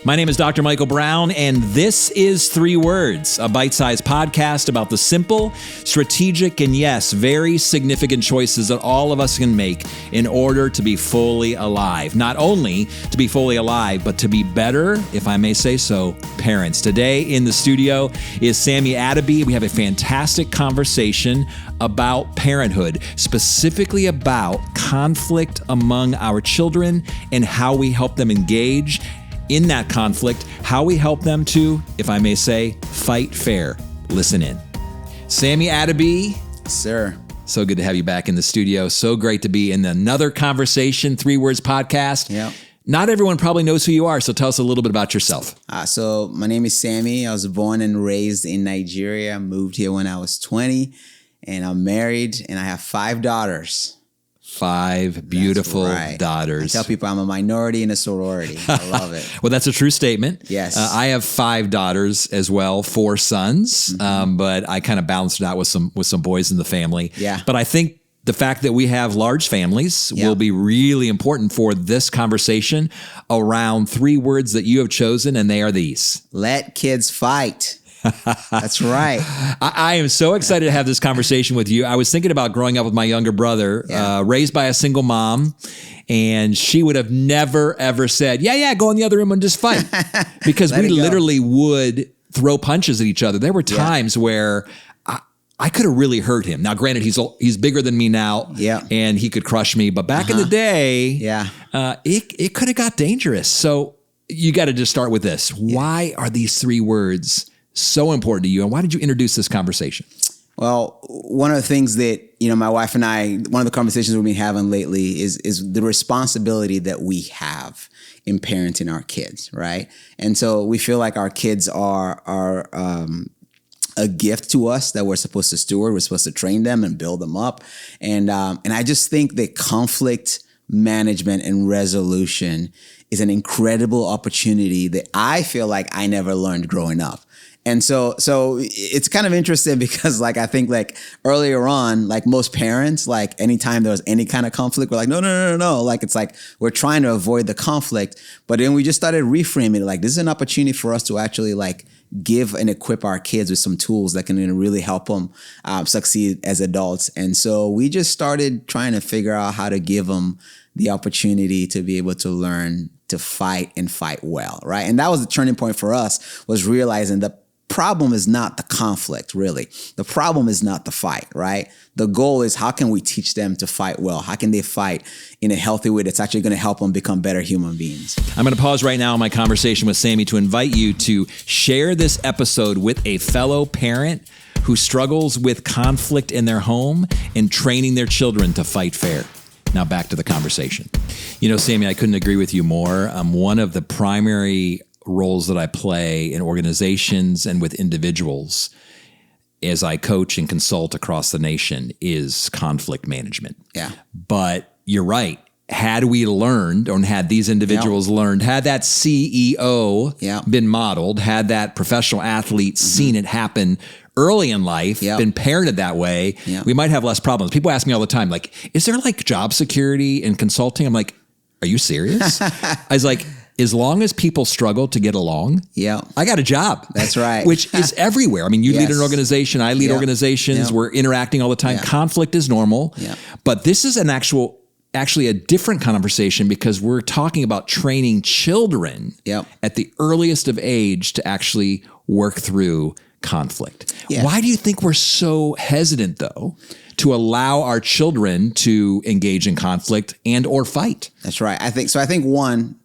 My name is Dr. Michael Brown, and this is 3 Words, a bite-sized podcast about the simple, strategic, and yes, very significant choices that all of us can make in order to be fully alive. Not only to be fully alive, but to be better, if I may say so, parents. Today in the studio is Sammy Adebiyi. We have a fantastic conversation about parenthood, specifically about conflict among our children and how we help them engage in that conflict, how we help them to, if I may say, fight fair. Listen in. Sammy Adebiyi. Sir. So good to have you back in the studio. So great to be in another conversation, 3 Words podcast. Yeah. Not everyone probably knows who you are, so tell us a little bit about yourself. So my name is Sammy. I was born and raised in Nigeria. I moved here when I was 20, and I'm married, and I have 5 daughters. 5 beautiful daughters. I tell people I'm a minority in a sorority. I love it. Well, that's a true statement. Yes. I have 5 daughters as well, 4 sons, but I kind of balanced it out with some boys in the family. Yeah. But I think the fact that we have large families will be really important for this conversation around 3 words that you have chosen, and they are these. Let kids fight. That's right. I am so excited to have this conversation with you. I was thinking about growing up with my younger brother, raised by a single mom, and she would have never, ever said, yeah, go in the other room and just fight. Because we literally would throw punches at each other. There were times where I could have really hurt him. Now, granted, he's bigger than me now, and he could crush me. But back in the day, it could have got dangerous. So you got to just start with this. Why are these 3 words so important to you, and why did you introduce this conversation? Well, one of the things that, my wife and I, one of the conversations we've been having lately is the responsibility that we have in parenting our kids, right? And so we feel like our kids are a gift to us that we're supposed to steward. We're supposed to train them and build them up. And I just think that conflict management and resolution is an incredible opportunity that I feel like I never learned growing up. And so it's kind of interesting because I think earlier on, most parents, anytime there was any kind of conflict, we're like, no. It's we're trying to avoid the conflict. But then we just started reframing it. This is an opportunity for us to actually give and equip our kids with some tools that can really help them succeed as adults. And so we just started trying to figure out how to give them the opportunity to be able to learn to fight and fight well, right? And that was the turning point for us, was realizing the problem is not the conflict, really. The problem is not the fight, right? The goal is, how can we teach them to fight well? How can they fight in a healthy way that's actually going to help them become better human beings? I'm going to pause right now in my conversation with Sammy to invite you to share this episode with a fellow parent who struggles with conflict in their home and training their children to fight fair. Now back to the conversation. Sammy, I couldn't agree with you more. One of the primary roles that I play in organizations and with individuals as I coach and consult across the nation is conflict management. Yeah. But you're right. Had we learned, or had these individuals learned, had that CEO been modeled, had that professional athlete seen it happen early in life, been parented that way, we might have less problems. People ask me all the time, is there job security in consulting? I'm like, are you serious? I was like, as long as people struggle to get along, I got a job. That's right. Which is everywhere. I mean, you lead an organization, I lead organizations, we're interacting all the time. Conflict is normal. But this is actually a different conversation, because we're talking about training children at the earliest of age to actually work through conflict. Why do you think we're so hesitant, though, to allow our children to engage in conflict and or fight? That's right. I think one,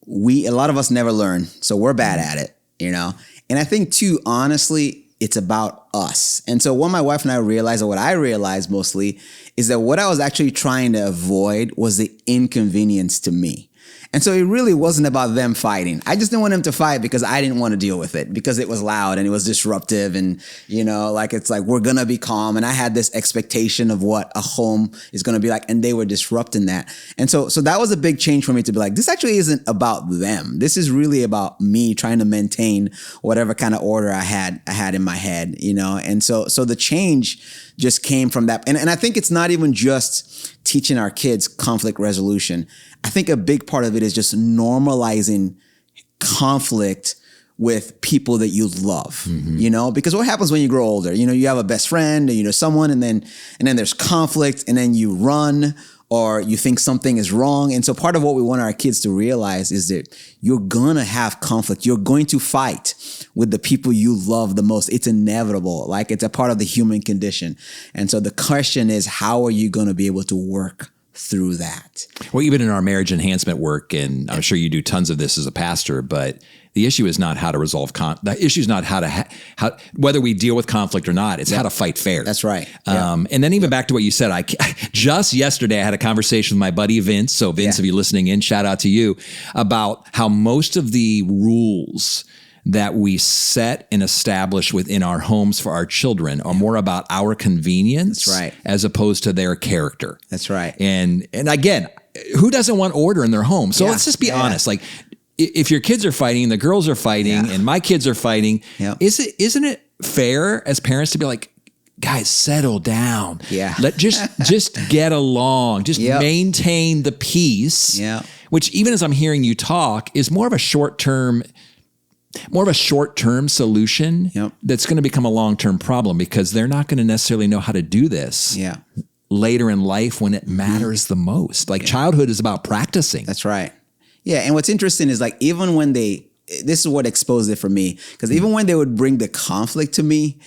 a lot of us never learn, so we're bad at it, And I think 2, honestly, it's about us. And so what my wife and I realized, or what I realized mostly, is that what I was actually trying to avoid was the inconvenience to me. And so it really wasn't about them fighting. I just didn't want them to fight because I didn't want to deal with it, because it was loud and it was disruptive, and, we're going to be calm. And I had this expectation of what a home is going to be like, and they were disrupting that. And so that was a big change for me to be like, this actually isn't about them. This is really about me trying to maintain whatever kind of order I had in my head, And so the change just came from that. And I think it's not even just teaching our kids conflict resolution. I think a big part of it is just normalizing conflict with people that you love, you know, because what happens when you grow older, you know, you have a best friend and, you know, someone, and then there's conflict, and then you run, or you think something is wrong. And so part of what we want our kids to realize is that you're going to have conflict. You're going to fight with the people you love the most. It's inevitable. Like, it's a part of the human condition. And so the question is, how are you going to be able to work through that? Well, even in our marriage enhancement work, and I'm sure you do tons of this as a pastor, but the issue is not how to resolve the issue is not how whether we deal with conflict or not. It's how to fight fair. That's right. And then even back to what you said, I just yesterday I had a conversation with my buddy Vince. So Vince, if you're listening in, shout out to you, about how most of the rules that we set and establish within our homes for our children are more about our convenience, That's right, as opposed to their character. That's right. And again, who doesn't want order in their home? So let's just be honest. Like, if your kids are fighting, the girls are fighting, and my kids are fighting, isn't it fair as parents to be like, guys, settle down. Yeah. Just get along. Just maintain the peace. Yeah. Which, even as I'm hearing you talk, is more of a short-term solution that's going to become a long-term problem, because they're not going to necessarily know how to do this later in life when it matters the most. Like, childhood is about practicing. That's right. Yeah. And what's interesting is, like, even when this is what exposed it for me, because even when they would bring the conflict to me,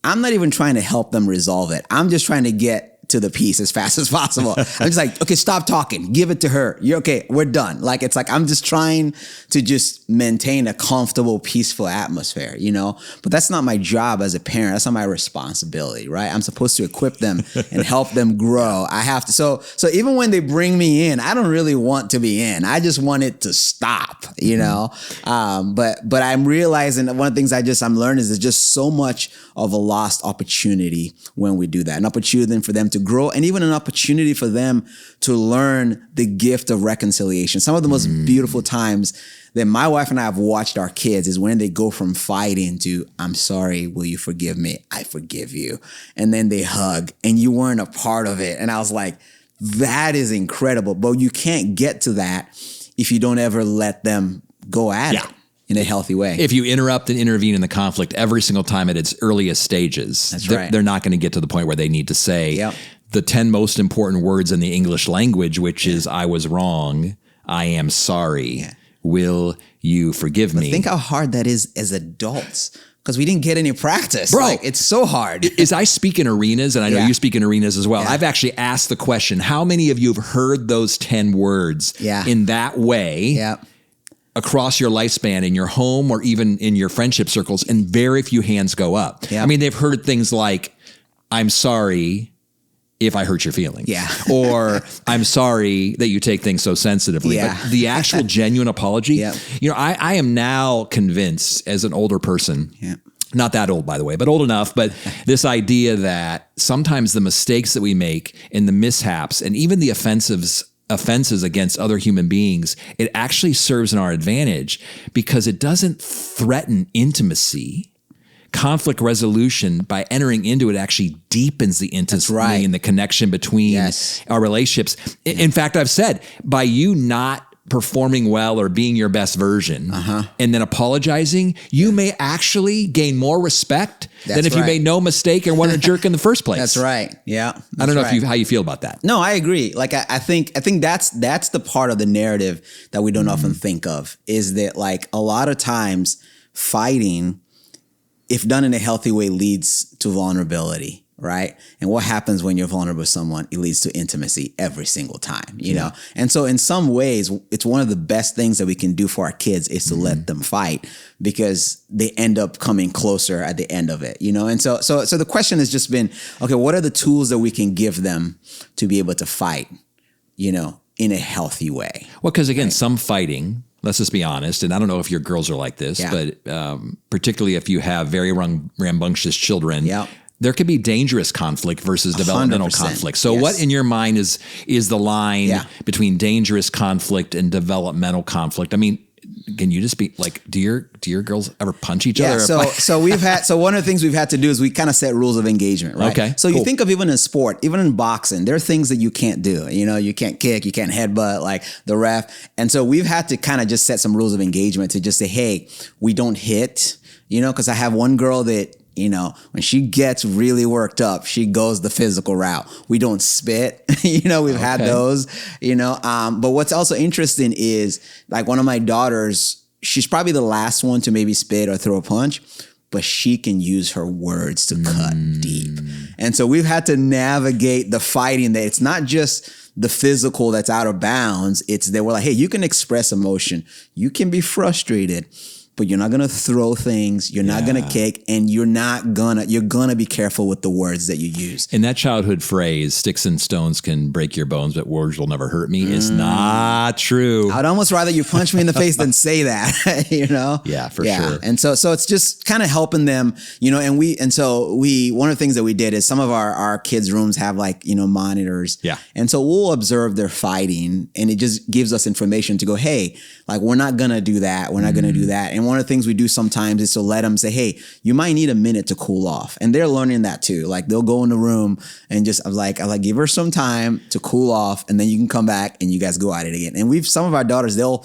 I'm not even trying to help them resolve it. I'm just trying to get to the peace as fast as possible. I'm just like, okay, stop talking. Give it to her. You're okay. We're done. Like, it's like, I'm just trying to just maintain a comfortable, peaceful atmosphere, you know? But that's not my job as a parent. That's not my responsibility, right? I'm supposed to equip them and help them grow. I have to. So even when they bring me in, I don't really want to be in. I just want it to stop, you know? But I'm realizing that one of the things I'm learning is there's just so much of a lost opportunity when we do that. An opportunity for them to grow, and even an opportunity for them to learn the gift of reconciliation. Some of the most beautiful times that my wife and I have watched our kids is when they go from fighting to, I'm sorry, will you forgive me? I forgive you. And then they hug, and you weren't a part of it. And I was like, that is incredible. But you can't get to that if you don't ever let them go at it in a healthy way. If you interrupt and intervene in the conflict every single time at its earliest stages, they're not going to get to the point where they need to say the 10 most important words in the English language, which is, I was wrong, I am sorry, will you forgive me? Think how hard that is as adults, because we didn't get any practice. Bro, like, it's so hard. As I speak in arenas, and I know you speak in arenas as well, I've actually asked the question, how many of you have heard those 10 words in that way across your lifespan, in your home or even in your friendship circles? And very few hands go up. I mean, they've heard things like, I'm sorry if I hurt your feelings. Or I'm sorry that you take things so sensitively. But the actual genuine apology, you know, I am now convinced as an older person, not that old, by the way, but old enough, but this idea that sometimes the mistakes that we make and the mishaps and even the offenses against other human beings, it actually serves in our advantage, because it doesn't threaten intimacy. Conflict resolution, by entering into it, actually deepens the intimacy and the connection between our relationships. In fact, I've said, by you not performing well or being your best version and then apologizing, you may actually gain more respect than if you made no mistake and weren't a jerk in the first place. That's right. Yeah. I don't know how you feel about that. No, I agree. Like, I think that's the part of the narrative that we don't often think of, is that, like, a lot of times fighting, if done in a healthy way, leads to vulnerability, right? And what happens when you're vulnerable with someone? It leads to intimacy every single time, you know? And so in some ways, it's one of the best things that we can do for our kids is to let them fight, because they end up coming closer at the end of it, you know? And so the question has just been, okay, what are the tools that we can give them to be able to fight, you know, in a healthy way? Well, because again, some fighting, let's just be honest, and I don't know if your girls are like this, but particularly if you have very rambunctious children, there could be dangerous conflict versus developmental 100%. Conflict. So what in your mind is the line between dangerous conflict and developmental conflict? I mean, can you just be like, do your girls ever punch each other? So one of the things we've had to do is we kind of set rules of engagement, right? Okay, so you think of even in sport, even in boxing, there are things that you can't do. You can't kick, you can't headbutt like the ref. And so we've had to kind of just set some rules of engagement to just say, hey, we don't hit, because I have one girl that, when she gets really worked up, she goes the physical route. We don't spit, we've had those, but what's also interesting is like one of my daughters, she's probably the last one to maybe spit or throw a punch, but she can use her words to cut deep. And so we've had to navigate the fighting that it's not just the physical that's out of bounds. It's that we're like, hey, you can express emotion. You can be frustrated, but you're not going to throw things. You're not going to kick, and you're going to be careful with the words that you use. And that childhood phrase, sticks and stones can break your bones, but words will never hurt me, is not true. I'd almost rather you punch me in the face than say that, Yeah, for sure. And so it's just kind of helping them, and so one of the things that we did is some of our kids' rooms have like, monitors. Yeah. And so we'll observe their fighting, and it just gives us information to go, hey, like we're not going to do that. We're not going to do that. And one of the things we do sometimes is to let them say, hey, you might need a minute to cool off. And they're learning that too. Like they'll go in the room and I like, give her some time to cool off, and then you can come back and you guys go at it again. And some of our daughters, they'll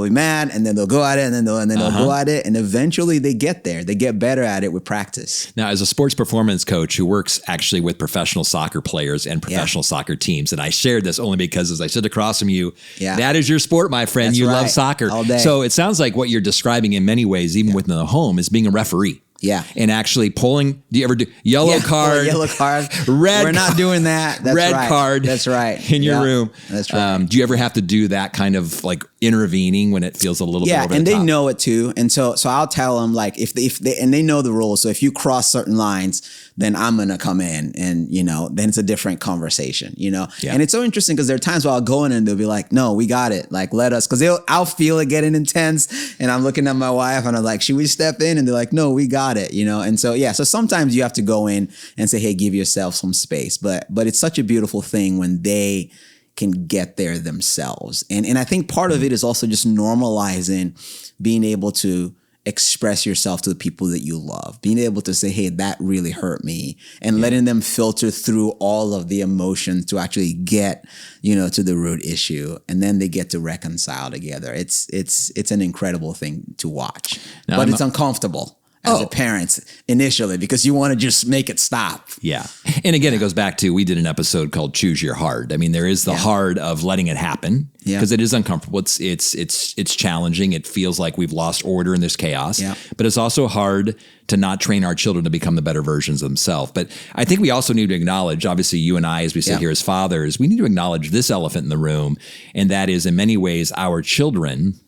be mad, and then they'll go at it, and then they'll go at it. And eventually they get there. They get better at it with practice. Now, as a sports performance coach who works actually with professional soccer players and professional soccer teams, and I shared this only because as I sit across from you, that is your sport, my friend. That's you right. love soccer. All day. So it sounds like what you're describing in many ways, even within the home, is being a referee. Yeah. And actually pulling, do you ever do yellow card? Yellow card. Red We're not doing that. That's red right. card. That's right. In your room. That's right. Do you ever have to do that kind of like intervening when it feels a little bit over the and they top? know it too. And so I'll tell them like if they and they know the rules. So if you cross certain lines, then I'm going to come in and, then it's a different conversation, Yeah. And it's so interesting because there are times where I'll go in and they'll be like, no, we got it. Like, let us, because I'll feel it getting intense, and I'm looking at my wife and I'm like, should we step in? And they're like, no, we got it, And so, so sometimes you have to go in and say, hey, give yourself some space. But it's such a beautiful thing when they can get there themselves. And I think part of it is also just normalizing being able to express yourself to the people that you love, being able to say, hey, that really hurt me, and letting them filter through all of the emotions to actually get, to the root issue. And then they get to reconcile together. It's an incredible thing to watch, but it's uncomfortable as a parent initially because you want to just make it stop. Yeah. And again, it goes back to, we did an episode called Choose Your Hard. I mean, there is the hard of letting it happen because it is uncomfortable. It's challenging. It feels like we've lost order and there's chaos, but it's also hard to not train our children to become the better versions of themselves. But I think we also need to acknowledge, obviously you and I, as we sit here as fathers, we need to acknowledge this elephant in the room. And that is in many ways our children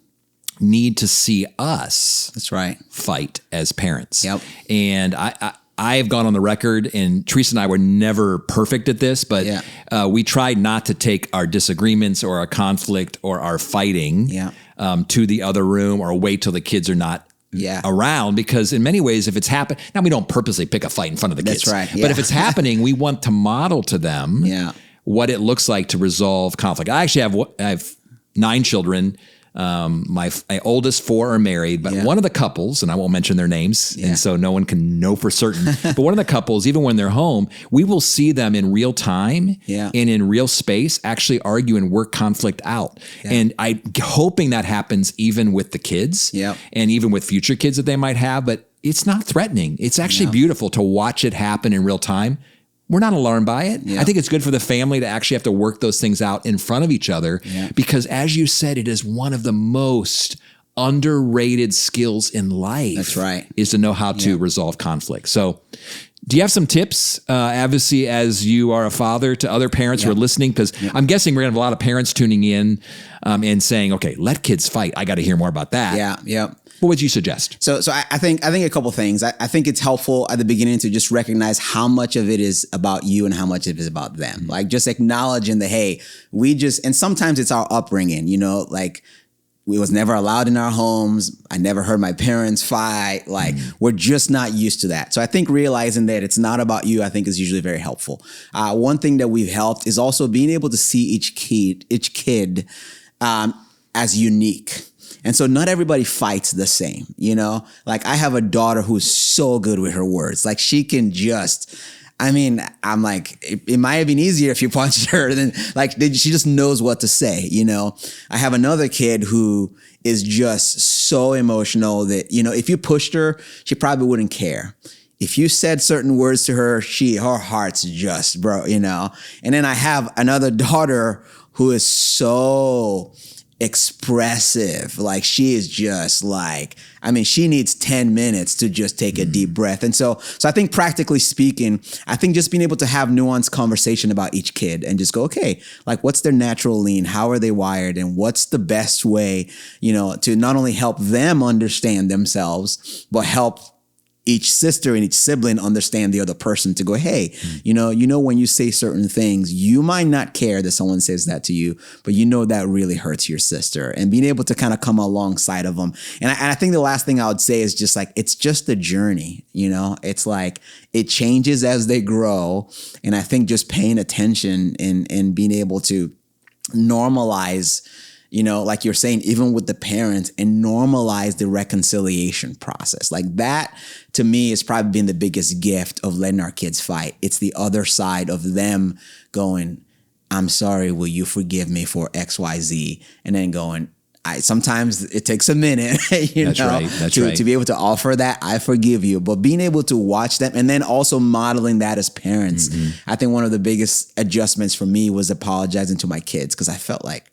need to see us fight as parents. Yep. And I've gone on the record, and Teresa and I were never perfect at this, but we tried not to take our disagreements or our conflict or our fighting to the other room or wait till the kids are not around, because in many ways, if it's happened, now we don't purposely pick a fight in front of the kids, but if it's happening, we want to model to them what it looks like to resolve conflict. I actually have 9 children. My oldest 4 are married, but one of the couples, and I won't mention their names, and so no one can know for certain, but one of the couples, even when they're home, we will see them in real time and in real space actually argue and work conflict out. And I'm hoping that happens even with the kids and even with future kids that they might have, but it's not threatening. It's actually beautiful to watch it happen in real time. We're not alarmed by it. I think it's good for the family to actually have to work those things out in front of each other because, as you said, it is one of the most underrated skills in life. That's right. Is to know how to resolve conflict. So do you have some tips, obviously, as you are a father, to other parents who are listening? Because I'm guessing we're going to have a lot of parents tuning in and saying, okay, let kids fight. I got to hear more about that. What would you suggest? So I think a couple things. I think it's helpful at the beginning to just recognize how much of it is about you and how much of it is about them. Like just acknowledging that, hey, and sometimes it's our upbringing, like we was never allowed in our homes. I never heard my parents fight. Like we're just not used to that. So I think realizing that it's not about you, I think is usually very helpful. One thing that we've helped is also being able to see each kid as unique. And so not everybody fights the same, you know? Like I have a daughter who's so good with her words. Like she can just, I mean, I'm like, it might have been easier if you punched her than like, she just knows what to say, you know? I have another kid who is just so emotional that, you know, if you pushed her, she probably wouldn't care. If you said certain words to her, her heart's just, bro, you know? And then I have another daughter who is so expressive. Like she is just like, I mean, she needs 10 minutes to just take a deep breath. And so I think practically speaking, I think just being able to have nuanced conversation about each kid and just go, okay, like what's their natural lean? How are they wired? And what's the best way, you know, to not only help them understand themselves, but help each sister and each sibling understand the other person to go, hey, you know, when you say certain things, you might not care that someone says that to you, but you know that really hurts your sister. And being able to kind of come alongside of them. And I think the last thing I would say is just like, it's just a journey, you know? It's like, it changes as they grow. And I think just paying attention and being able to normalize, you know, like you're saying, even with the parents, and normalize the reconciliation process. Like that, to me, has probably been the biggest gift of letting our kids fight. It's the other side of them going, I'm sorry, will you forgive me for X, Y, Z? And then going, sometimes it takes a minute, to be able to offer that, I forgive you. But being able to watch them and then also modeling that as parents, I think one of the biggest adjustments for me was apologizing to my kids, because I felt like,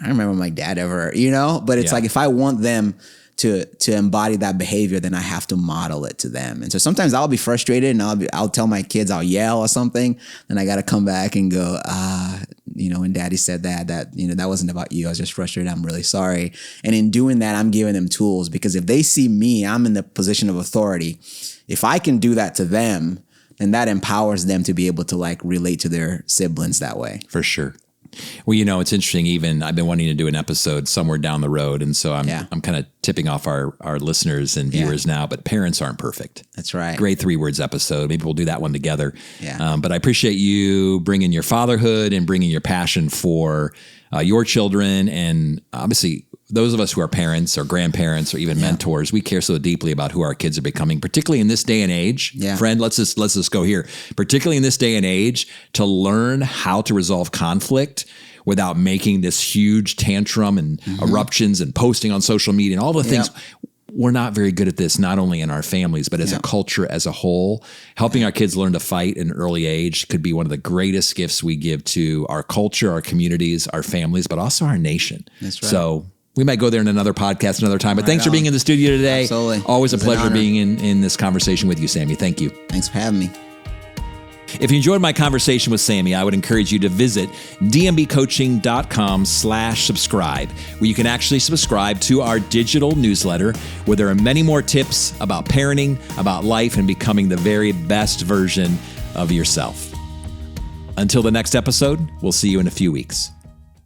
I don't remember my dad ever, you know, but it's like, if I want them to embody that behavior, then I have to model it to them. And so sometimes I'll be frustrated and I'll tell my kids, I'll yell or something. Then I got to come back and go, you know, when daddy said that, you know, that wasn't about you. I was just frustrated. I'm really sorry. And in doing that, I'm giving them tools, because if they see me, I'm in the position of authority. If I can do that to them, then that empowers them to be able to like relate to their siblings that way. For sure. Well, you know, it's interesting. Even I've been wanting to do an episode somewhere down the road. And so I'm kind of tipping off our listeners and viewers now, but parents aren't perfect. That's right. Great 3 words episode. Maybe we'll do that one together. Yeah. But I appreciate you bringing your fatherhood and bringing your passion for your children. And obviously those of us who are parents or grandparents or even mentors, we care so deeply about who our kids are becoming, particularly in this day and age. Yeah. Friend, let's just go here. Particularly in this day and age, to learn how to resolve conflict without making this huge tantrum and eruptions and posting on social media and all the things. We're not very good at this, not only in our families, but as a culture as a whole. Helping our kids learn to fight at an early age could be one of the greatest gifts we give to our culture, our communities, our families, but also our nation. That's right. So we might go there in another podcast another time, but thanks for being in the studio today. Absolutely. Always a pleasure being in this conversation with you, Sammy. Thank you. Thanks for having me. If you enjoyed my conversation with Sammy, I would encourage you to visit dmbcoaching.com/subscribe, where you can actually subscribe to our digital newsletter, where there are many more tips about parenting, about life, and becoming the very best version of yourself. Until the next episode, we'll see you in a few weeks.